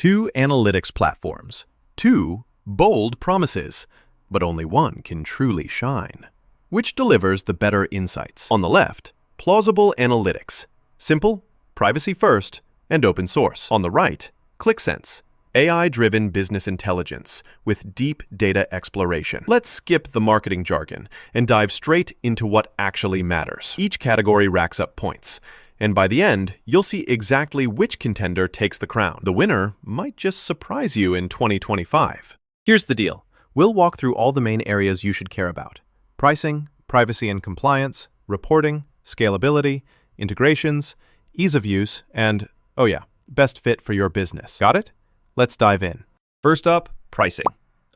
Two analytics platforms, two bold promises, but only one can truly shine. Which delivers the better insights? On the left, Plausible Analytics, simple, privacy first, and open source. On the right, Qlik, AI-driven business intelligence with deep data exploration. Let's skip the marketing jargon and dive straight into what actually matters. Each category racks up points, and by the end, you'll see exactly which contender takes the crown. The winner might just surprise you in 2025. Here's the deal. We'll walk through all the main areas you should care about: pricing, privacy and compliance, reporting, scalability, integrations, ease of use, and, oh yeah, best fit for your business. Got it? Let's dive in. First up, pricing.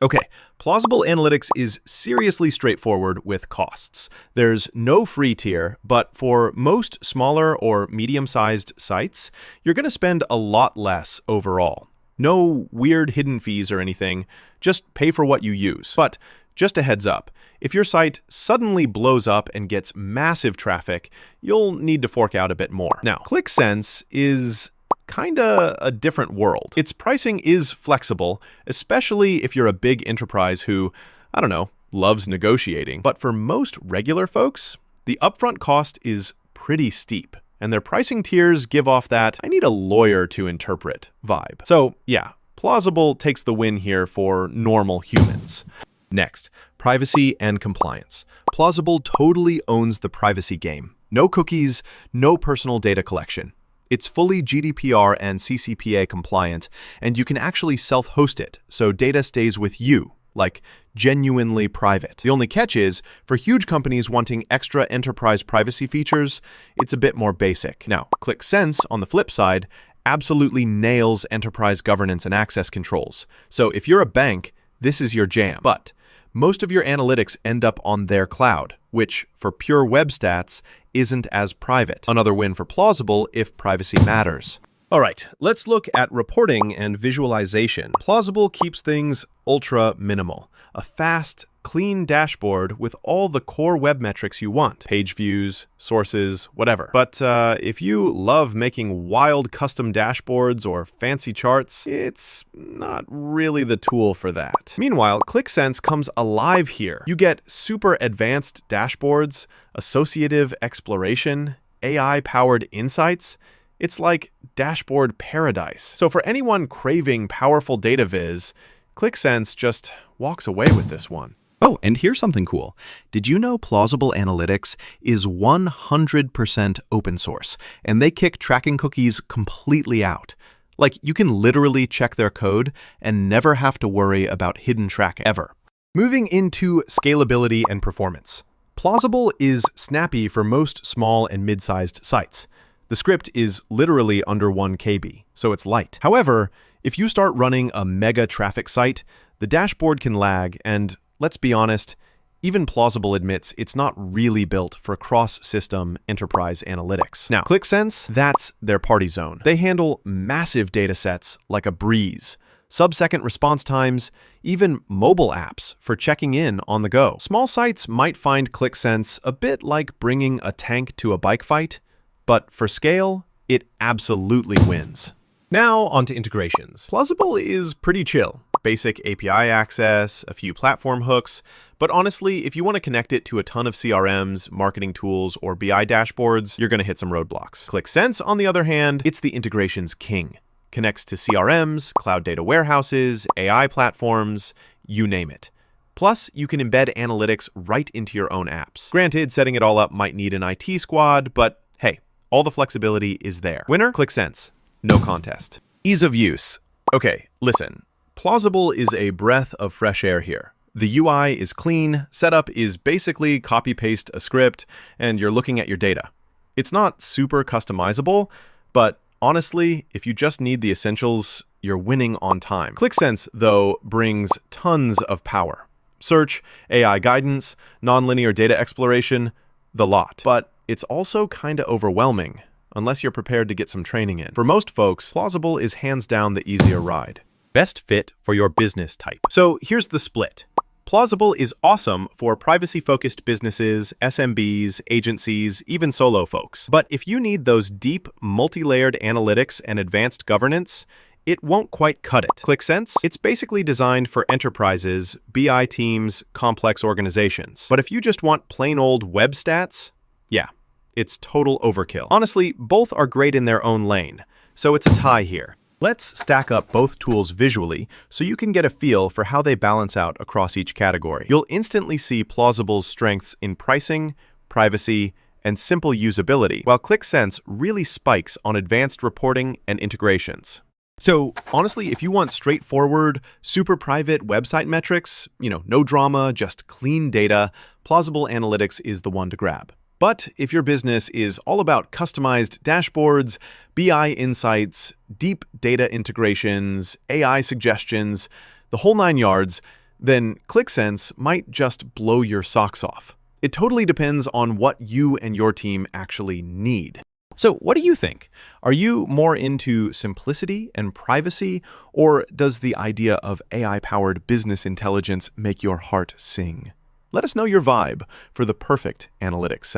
Okay, Plausible Analytics is seriously straightforward with costs. There's no free tier, but for most smaller or medium-sized sites, you're going to spend a lot less overall. No weird hidden fees or anything, just pay for what you use. But just a heads up, if your site suddenly blows up and gets massive traffic, you'll need to fork out a bit more. Now, Qlik is kinda a different world. Its pricing is flexible, especially if you're a big enterprise who, I don't know, loves negotiating. But for most regular folks, the upfront cost is pretty steep, and their pricing tiers give off that "I need a lawyer to interpret" vibe. So yeah, Plausible takes the win here for normal humans. Next, privacy and compliance. Plausible totally owns the privacy game. No cookies, no personal data collection. It's fully GDPR and CCPA compliant, and you can actually self-host it, so data stays with you, like genuinely private. The only catch is, for huge companies wanting extra enterprise privacy features, it's a bit more basic. Now, Qlik, on the flip side, absolutely nails enterprise governance and access controls. So if you're a bank, this is your jam. But most of your analytics end up on their cloud, which, for pure web stats, isn't as private. Another win for Plausible if privacy matters. All right, let's look at reporting and visualization. Plausible keeps things ultra minimal. A fast, clean dashboard with all the core web metrics you want. Page views, sources, whatever. But if you love making wild custom dashboards or fancy charts, it's not really the tool for that. Meanwhile, Qlik comes alive here. You get super advanced dashboards, associative exploration, AI-powered insights. It's like dashboard paradise. So for anyone craving powerful data viz, Qlik just walks away with this one. Oh, and here's something cool. Did you know Plausible Analytics is 100% open source, and they kick tracking cookies completely out? Like, you can literally check their code and never have to worry about hidden tracking, ever. Moving into scalability and performance. Plausible is snappy for most small and mid-sized sites. The script is literally under 1 KB, so it's light. However, if you start running a mega traffic site, the dashboard can lag, and let's be honest, even Plausible admits it's not really built for cross-system enterprise analytics. Now, Qlik, that's their party zone. They handle massive data sets like a breeze, sub-second response times, even mobile apps for checking in on the go. Small sites might find Qlik a bit like bringing a tank to a bike fight, but for scale, it absolutely wins. Now, onto integrations. Plausible is pretty chill. Basic API access, a few platform hooks, but honestly, if you want to connect it to a ton of CRMs, marketing tools, or BI dashboards, you're going to hit some roadblocks. Qlik, on the other hand, it's the integrations king. Connects to CRMs, cloud data warehouses, AI platforms, you name it. Plus, you can embed analytics right into your own apps. Granted, setting it all up might need an IT squad, but hey, all the flexibility is there. Winner? Qlik, no contest. Ease of use. Okay, listen. Plausible is a breath of fresh air here. The UI is clean, setup is basically copy-paste a script, and you're looking at your data. It's not super customizable, but honestly, if you just need the essentials, you're winning on time. Qlik, though, brings tons of power. Search, AI guidance, nonlinear data exploration, the lot. But it's also kinda overwhelming, unless you're prepared to get some training in. For most folks, Plausible is hands down the easier ride. Best fit for your business type. So here's the split. Plausible is awesome for privacy-focused businesses, SMBs, agencies, even solo folks. But if you need those deep, multi-layered analytics and advanced governance, it won't quite cut it. Qlik, it's basically designed for enterprises, BI teams, complex organizations. But if you just want plain old web stats, yeah, it's total overkill. Honestly, both are great in their own lane, so it's a tie here. Let's stack up both tools visually so you can get a feel for how they balance out across each category. You'll instantly see Plausible's strengths in pricing, privacy, and simple usability, while Qlik really spikes on advanced reporting and integrations. So honestly, if you want straightforward, super private website metrics, no drama, just clean data, Plausible Analytics is the one to grab. But if your business is all about customized dashboards, BI insights, deep data integrations, AI suggestions, the whole 9 yards, then Qlik might just blow your socks off. It totally depends on what you and your team actually need. So what do you think? Are you more into simplicity and privacy, or does the idea of AI-powered business intelligence make your heart sing? Let us know your vibe for the perfect analytics set.